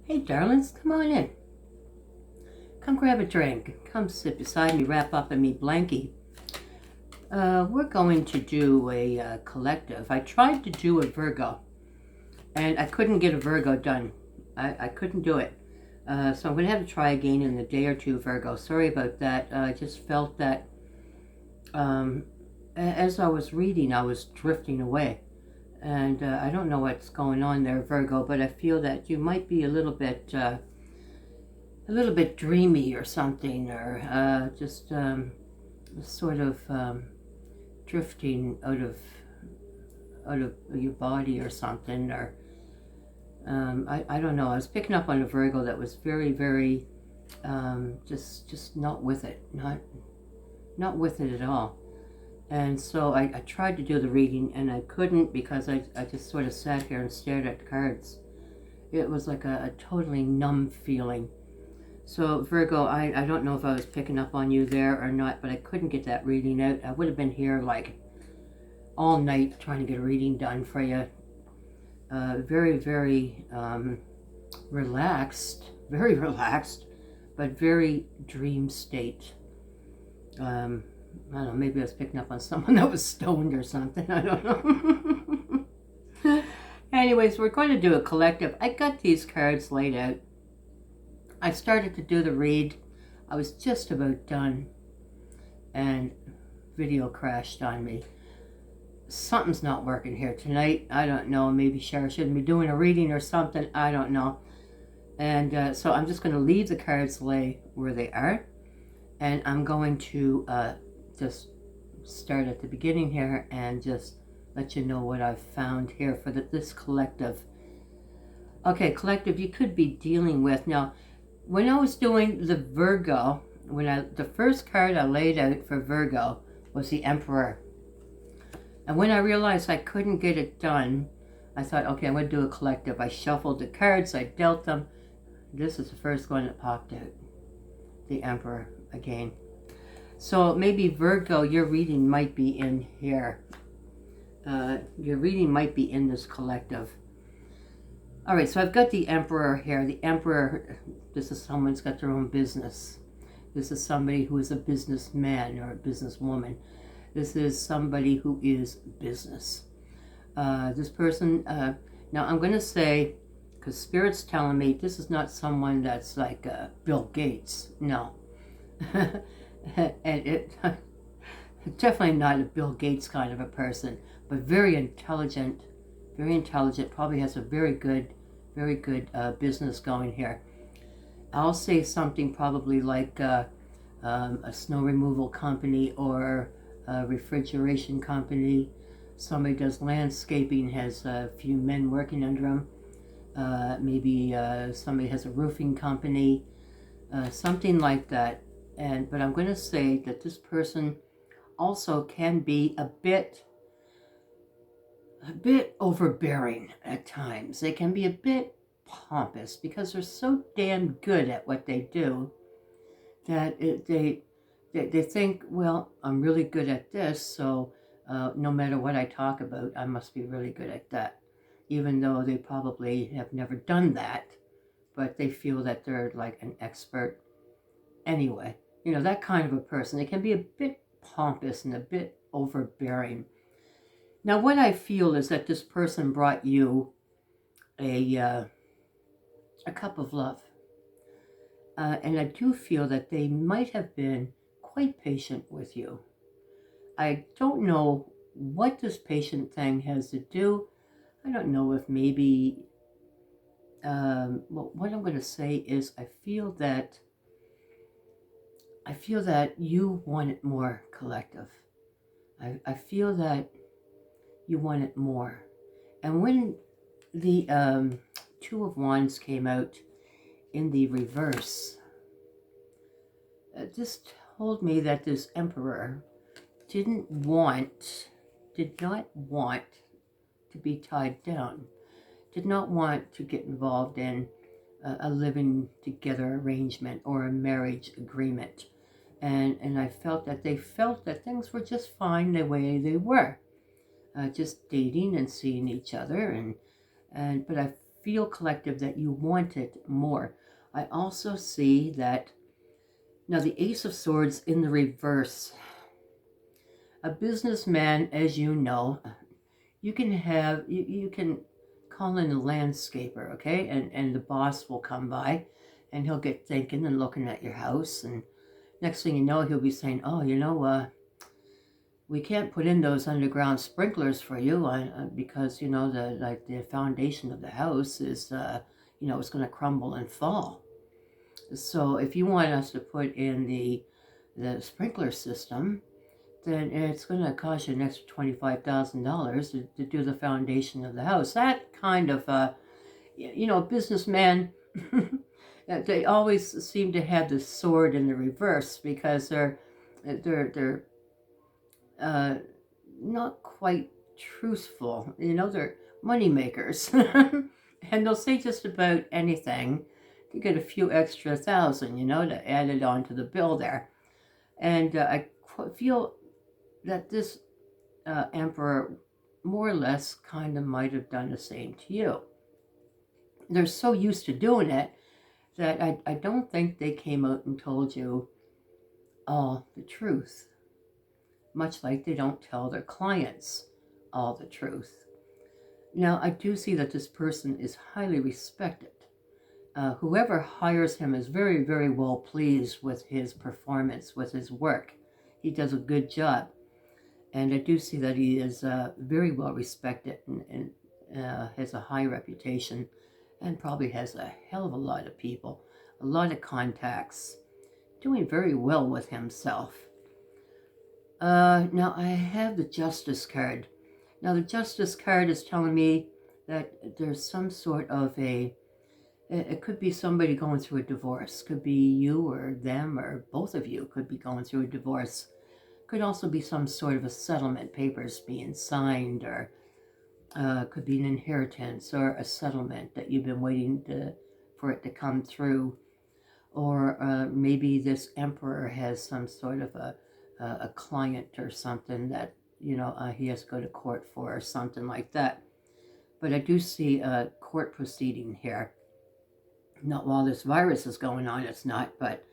Hey, darlings, come on in. Come grab a drink. Come sit beside me, wrap up in me blankie. We're going to do a collective. I tried to do a Virgo, and I couldn't get a Virgo done. I couldn't do it. So I'm going to have to try again in a day or two, Virgo. Sorry about that. I just felt that um, as I was reading, I was drifting away. And I don't know what's going on there, Virgo, but I feel that you might be a little bit dreamy or something, or just sort of drifting out of your body or something, or I don't know. I was picking up on a Virgo that was very, very just not with it, not with it at all. And so I tried to do the reading and I couldn't because I just sort of sat here and stared at the cards. It was like a totally numb feeling. So Virgo, I don't know if I was picking up on you there or not, but I couldn't get that reading out. I would have been here like all night trying to get a reading done for you. Very, very very relaxed, but very dream state. I don't know, maybe I was picking up on someone that was stoned or something. I don't know. Anyways, we're going to do a collective. I got these cards laid out. I started to do the read. I was just about done and video crashed on me. Something's not working here tonight. I don't know. Maybe Shara shouldn't be doing a reading or something. I don't know. And so I'm just going to leave the cards lay where they are. And I'm going to just start at the beginning here and just let you know what I've found here for this collective. Okay, collective, you could be dealing with. Now, when I was doing the Virgo, the first card I laid out for Virgo was the Emperor. And when I realized I couldn't get it done, I thought, okay, I'm going to do a collective. I shuffled the cards, I dealt them. This is the first one that popped out. The Emperor again. So maybe Virgo, your reading might be in here. Your reading might be in this collective. All right, so I've got the Emperor here. The Emperor, this is someone who's got their own business. This is somebody who is a businessman or a businesswoman. This is somebody who is business. This person, now I'm going to say, because Spirit's telling me this is not someone that's like Bill Gates. No. And it definitely not a Bill Gates kind of a person, but very intelligent, probably has a very good business going here. I'll say something probably like a snow removal company or a refrigeration company. Somebody does landscaping, has a few men working under him. Maybe somebody has a roofing company, something like that. But I'm going to say that this person also can be a bit overbearing at times. They can be a bit pompous because they're so damn good at what they do that they think, well, I'm really good at this, so no matter what I talk about, I must be really good at that, even though they probably have never done that, but they feel that they're like an expert anyway. That kind of a person. They can be a bit pompous and a bit overbearing. Now, what I feel is that this person brought you a cup of love. And I do feel that they might have been quite patient with you. I don't know what this patient thing has to do. I don't know if maybe, well, what I'm going to say is I feel that you want it more, collective. I feel that you want it more. And when the Two of Wands came out in the reverse, this told me that this Emperor did not want to be tied down, did not want to get involved in a living together arrangement or a marriage agreement. And I felt that they felt that things were just fine the way they were, just dating and seeing each other, but I feel, collective, that you want it more. I also see that now the Ace of Swords in the reverse. A businessman, as you know, you can call in a landscaper, okay? And the boss will come by and he'll get thinking and looking at your house, and next thing you know, he'll be saying, oh, we can't put in those underground sprinklers for you because the foundation of the house is it's going to crumble and fall. So if you want us to put in the sprinkler system, then it's going to cost you an extra $25,000 to do the foundation of the house. That kind of businessman. They always seem to have the sword in the reverse because they're not quite truthful. They're money makers, and they'll say just about anything to get a few extra thousand, to add it on to the bill there. And I feel that this emperor more or less kind of might have done the same to you. They're so used to doing it that I don't think they came out and told you all the truth, much like they don't tell their clients all the truth. Now, I do see that this person is highly respected. Whoever hires him is very, very well pleased with his performance, with his work. He does a good job. And I do see that he is very well respected and has a high reputation, and probably has a hell of a lot of people, a lot of contacts, doing very well with himself. Now I have the Justice card. Now the Justice card is telling me that there's some sort of it could be somebody going through a divorce. Could be you or them or both of you could be going through a divorce. Could also be some sort of a settlement, papers being signed, or could be an inheritance or a settlement that you've been waiting for it to come through. Or maybe this emperor has some sort of a client or something that he has to go to court for, or something like that. But I do see a court proceeding here. Not while this virus is going on, it's not. But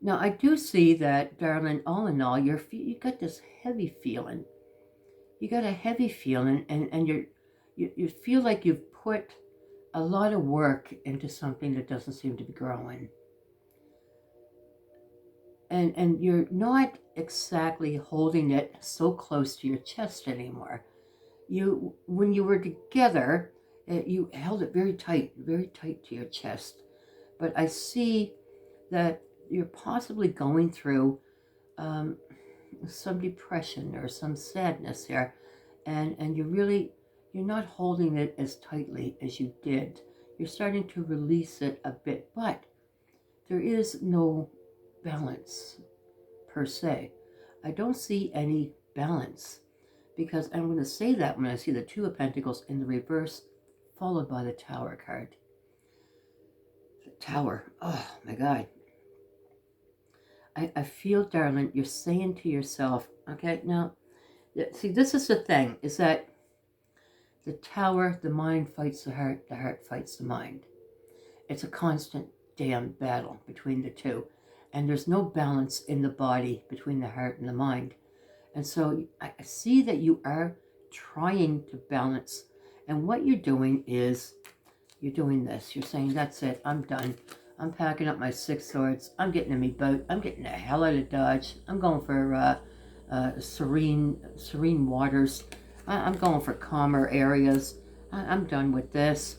now I do see that, darling, all in all, you got this heavy feeling. You got a heavy feeling, and you feel like you've put a lot of work into something that doesn't seem to be growing. And you're not exactly holding it so close to your chest anymore. When you were together, you held it very tight to your chest. But I see that you're possibly going through some depression or some sadness here, and you're not holding it as tightly as you did. You're starting to release it a bit, but there is no balance per se. I don't see any balance, because I'm going to say that when I see the Two of Pentacles in the reverse followed by the Tower card. The Tower, oh my God. I feel, darling, you're saying to yourself, okay, now, see, this is the thing, is that the Tower, the mind fights the heart fights the mind. It's a constant damn battle between the two. And there's no balance in the body between the heart and the mind. And so I see that you are trying to balance. And what you're doing is, you're doing this. You're saying, that's it, I'm done. I'm packing up my 6 swords. I'm getting in my boat. I'm getting the hell out of Dodge. I'm going for serene waters. I'm going for calmer areas. I'm done with this.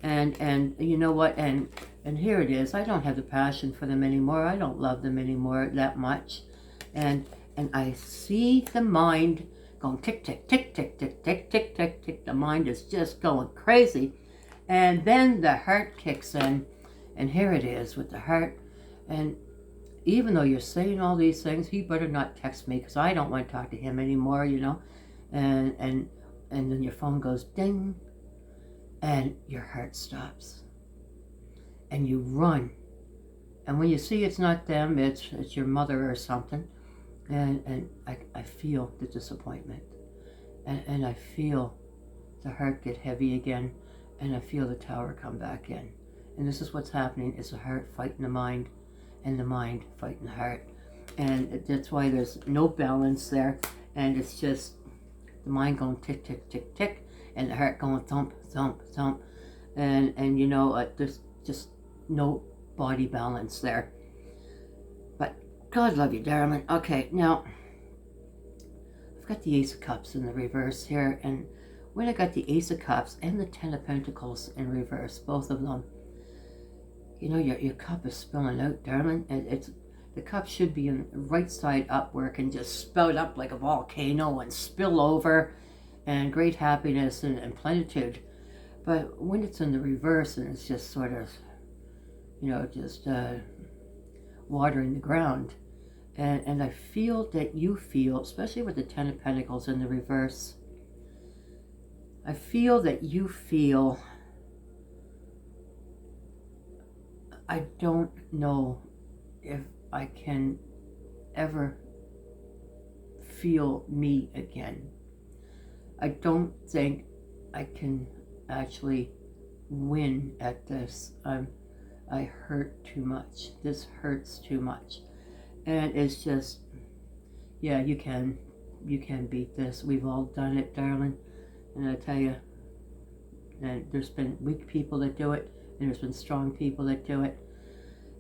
And you know what? And here it is. I don't have the passion for them anymore. I don't love them anymore that much. And I see the mind going tick, tick, tick, tick, tick, tick, tick, tick, tick. The mind is just going crazy. And then the heart kicks in. And here it is with the heart. And even though you're saying all these things, he better not text me, because I don't want to talk to him anymore, And then your phone goes ding. And your heart stops. And you run. And when you see it's not them, it's your mother or something. And I feel the disappointment. And I feel the heart get heavy again. and I feel the Tower come back in. And this is what's happening. It's the heart fighting the mind, and the mind fighting the heart. And that's why there's no balance there. And it's just the mind going tick, tick, tick, tick, and the heart going thump, thump, thump. And you know, there's just no body balance there. But God love you, darling. Okay, now I've got the Ace of Cups in the reverse here, and when I got the Ace of Cups and the Ten of Pentacles in reverse, both of them, you know, your cup is spilling out, darling. It's the cup should be in right side up where it can just spout up like a volcano and spill over, and great happiness and plenitude. But when it's in the reverse and it's just sort of, you know, just watering the ground, and I feel that you feel, especially with the Ten of Pentacles in the reverse, I feel that you feel, I don't know if I can ever feel me again. I don't think I can actually win at this. I hurt too much. This hurts too much. And it's just, yeah, you can beat this. We've all done it, darling. And I tell you, and there's been weak people that do it, and there's been strong people that do it,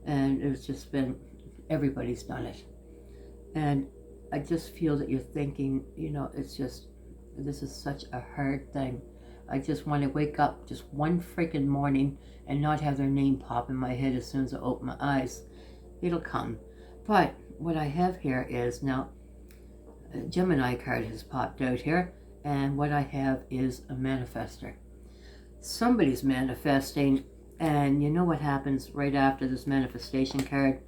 and it's just been, everybody's done it. And I just feel that you're thinking, you know, it's just, this is such a hard thing. I just want to wake up just one freaking morning and not have their name pop in my head as soon as I open my eyes. It'll come. But what I have here is, now, a Gemini card has popped out here, and what I have is a manifester. Somebody's manifesting, and you know what happens right after this manifestation card?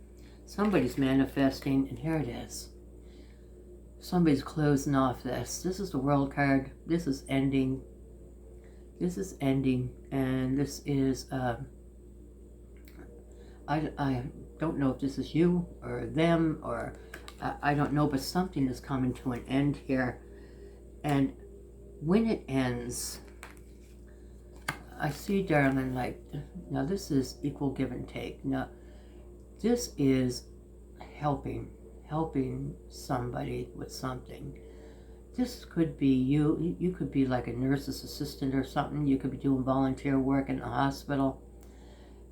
Somebody's manifesting, and here it is. Somebody's closing off this. This is the World card. This is ending. This is ending, and this is, I don't know if this is you or them, or I don't know, but something is coming to an end here. And when it ends, I see, darling, like, now this is equal give and take. Now, this is helping somebody with something. This could be you could be like a nurse's assistant or something. You could be doing volunteer work in a hospital.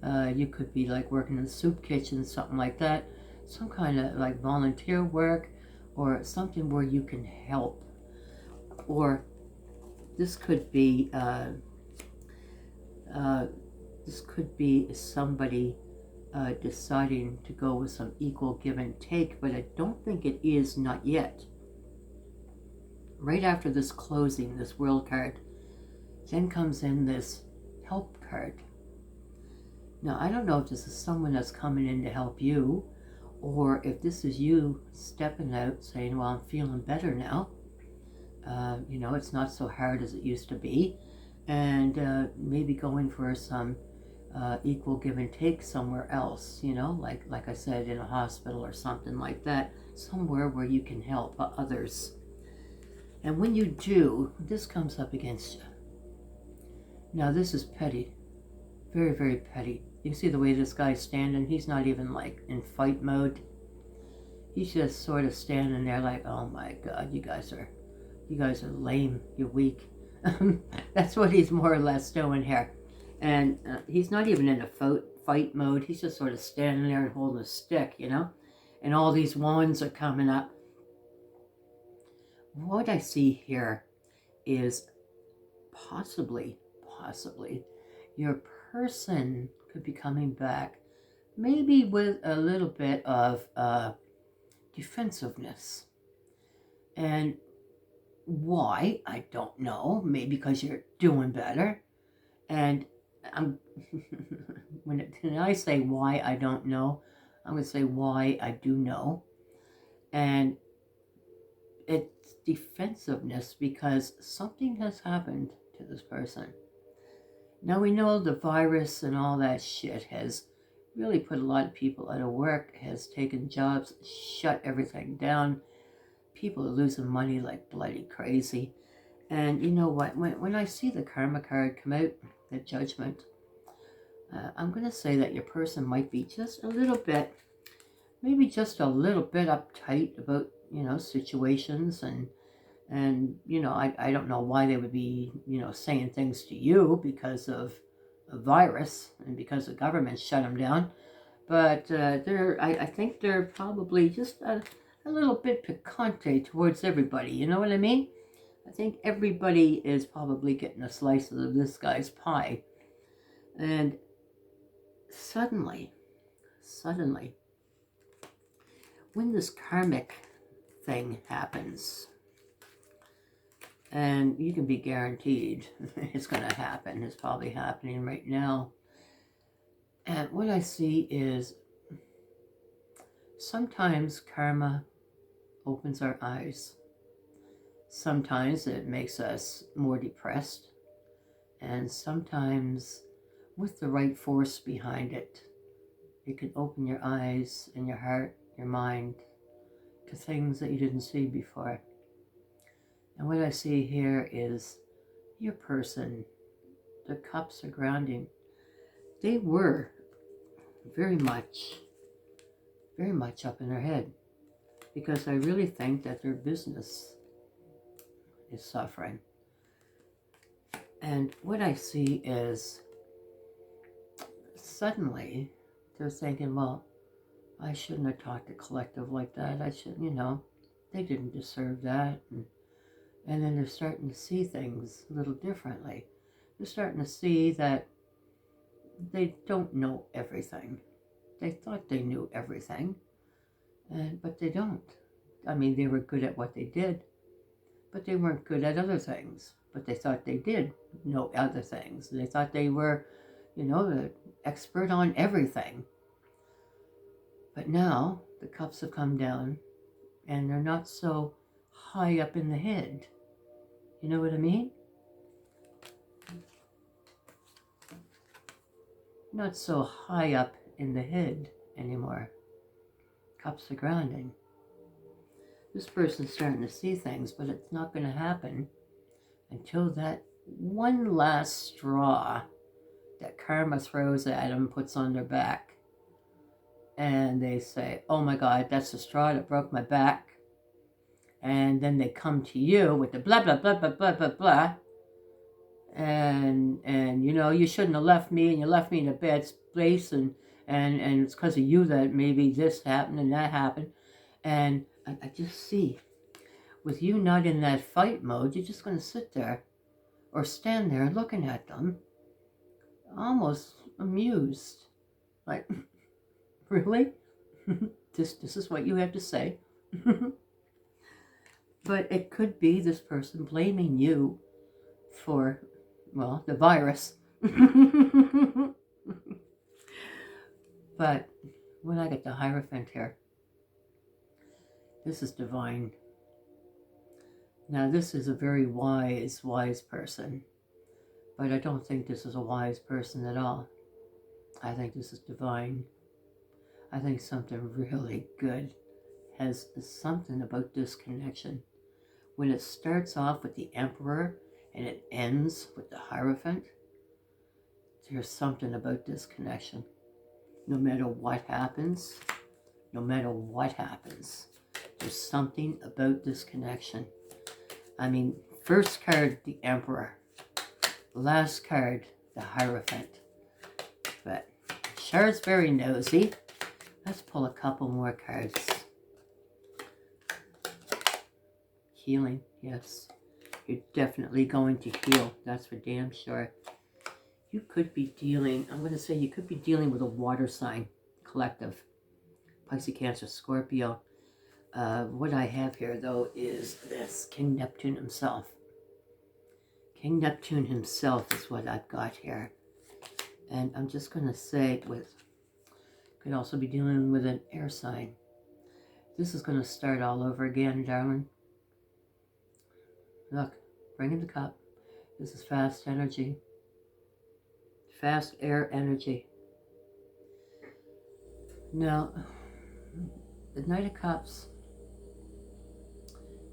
You could be like working in the soup kitchen, something like that. Some kind of like volunteer work, or something where you can help. Or this could be somebody deciding to go with some equal give and take, but I don't think it is, not yet. Right after this closing, this World card, then comes in this Help card. Now, I don't know if this is someone that's coming in to help you, or if this is you stepping out saying, well, I'm feeling better now. You know, it's not so hard as it used to be. And maybe going for some equal give and take somewhere else, you know, like I said, in a hospital or something like that, somewhere where you can help others. And when you do, this comes up against you. Now, this is petty. Very, very petty. You see the way this guy's standing? He's not even like in fight mode. He's just sort of standing there like, oh my God, you guys are lame. You're weak. That's what he's more or less doing here. And he's not even in a fight mode. He's just sort of standing there and holding a stick, you know? And all these wands are coming up. What I see here is possibly, your person could be coming back, maybe with a little bit of defensiveness. And why? I don't know. Maybe because you're doing better. And I'm when I say why I don't know, I'm going to say why I do know. And it's defensiveness because something has happened to this person. Now, we know the virus and all that shit has really put a lot of people out of work, has taken jobs, shut everything down. People are losing money like bloody crazy. And you know what? When I see the Karma card come out, the Judgment. I'm going to say that your person might be just a little bit, maybe just a little bit uptight about, situations, and I don't know why they would be, saying things to you because of a virus and because the government shut them down. But I think they're probably just a little bit picante towards everybody. You know what I mean? I think everybody is probably getting a slice of this guy's pie. And suddenly, when this karmic thing happens, and you can be guaranteed it's going to happen, it's probably happening right now. And what I see is sometimes karma opens our eyes. Sometimes it makes us more depressed. And sometimes, with the right force behind it, it can open your eyes and your heart, your mind, to things that you didn't see before. And what I see here is your person, the cups are grounding. They were very much up in their head, because I really think that their business is suffering. And what I see is suddenly they're thinking, well, I shouldn't have talked to Collective like that. I shouldn't, they didn't deserve that. And then they're starting to see things a little differently. They're starting to see that they don't know everything. They thought they knew everything, but they don't. I mean, they were good at what they did, but they weren't good at other things. But they thought they did know other things. They thought they were, the expert on everything. But now the cups have come down and they're not so high up in the head. You know what I mean? Not so high up in the head anymore. Cups are grounding. This person's starting to see things, but it's not going to happen until that one last straw that karma throws at them, puts on their back. And they say, oh my God, that's the straw that broke my back. And then they come to you with the blah, blah, blah, blah, blah, blah, blah. And you shouldn't have left me, and you left me in a bad place, and it's because of you that maybe this happened and that happened. And I just see, with you not in that fight mode, you're just going to sit there or stand there looking at them, almost amused. Like, really? This is what you have to say? But it could be this person blaming you for, well, the virus. But when I get the Hierophant here, this is divine. Now, this is a very wise person, but I don't think this is a wise person at all. I think this is divine. I think something really good has something about this connection. When it starts off with the Emperor and it ends with the Hierophant, there's something about this connection. No matter what happens, there's something about this connection. I mean, first card, the Emperor. Last card, the Hierophant. But Char's very nosy. Let's pull a couple more cards. Healing, yes. You're definitely going to heal. That's for damn sure. You could be dealing, I'm going to say you could be dealing with a water sign, Collective. Pisces, Cancer, Scorpio. What I have here, though, is this. King Neptune himself. King Neptune himself is what I've got here. And I'm just going to say, could also be dealing with an air sign. This is going to start all over again, darling. Look, bringing the cup. This is fast energy. Fast air energy. Now, the Knight of Cups.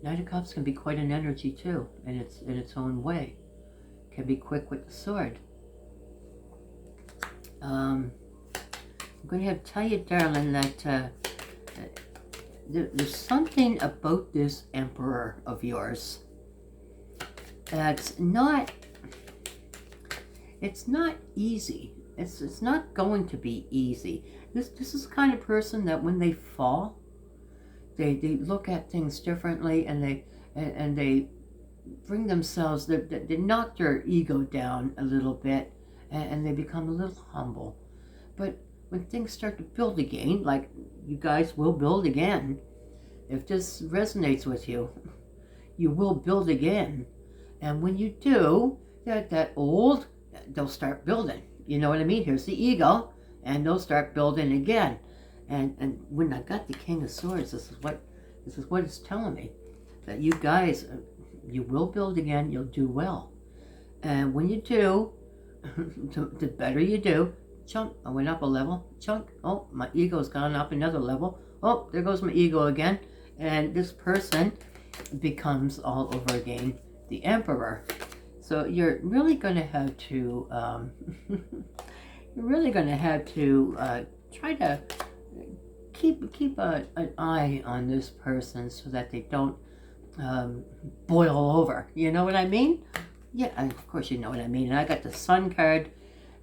Knight of Cups can be quite an energy too, in its own way. Can be quick with the sword. I'm going to have to tell you, darling, that there's something about this Emperor of yours that's not, it's not easy. It's not going to be easy. This is the kind of person that when they fall, they look at things differently, and they bring themselves, they knock their ego down a little bit, and they become a little humble. But when things start to build again, like you guys will build again, if this resonates with you, you will build again. And when you do, that old, they'll start building. You know what I mean? Here's the ego, and they'll start building again. And when I got the King of Swords, this is what it's telling me, that you guys, you will build again. You'll do well, and when you do, the better you do. Chunk, I went up a level. Chunk, oh, my ego's gone up another level. Oh, there goes my ego again. And this person becomes all over again the Emperor. So you're really going to have to, try to keep an eye on this person so that they don't boil over. You know what I mean? Yeah, of course you know what I mean. And I got the Sun card,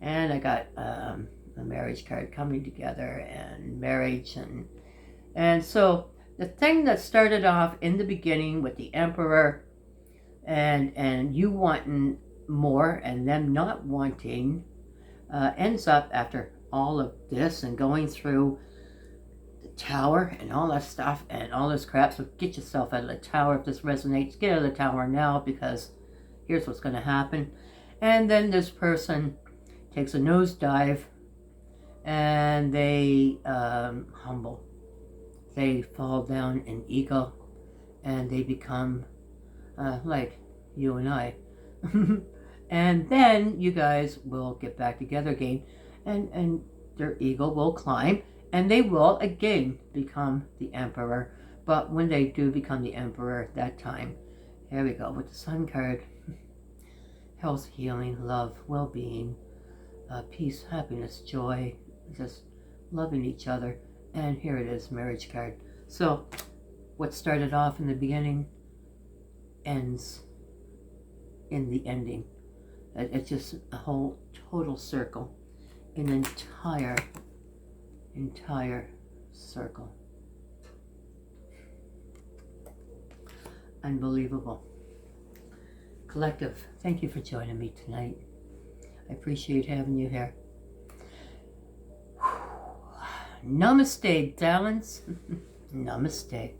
and I got a marriage card coming together, and marriage, and so the thing that started off in the beginning with the Emperor, and you wanting more and them not wanting, ends up after all of this and going through the tower and all that stuff and all this crap. So get yourself out of the tower if this resonates. Get out of the tower now, because here's what's going to happen. And then this person takes a nosedive, and they humble. They fall down in ego, and they become like you and I. And then you guys will get back together again, and their ego will climb, and they will again become the Emperor. But when they do become the Emperor, that time, here we go with the Sun card. Health, healing, love, well-being, peace, happiness, joy, just loving each other. And here it is, marriage card. So what started off in the beginning ends in the ending. It's just a whole total circle, an entire circle. Unbelievable. Collective, thank you for joining me tonight. I appreciate having you here. Namaste, darlings. Namaste.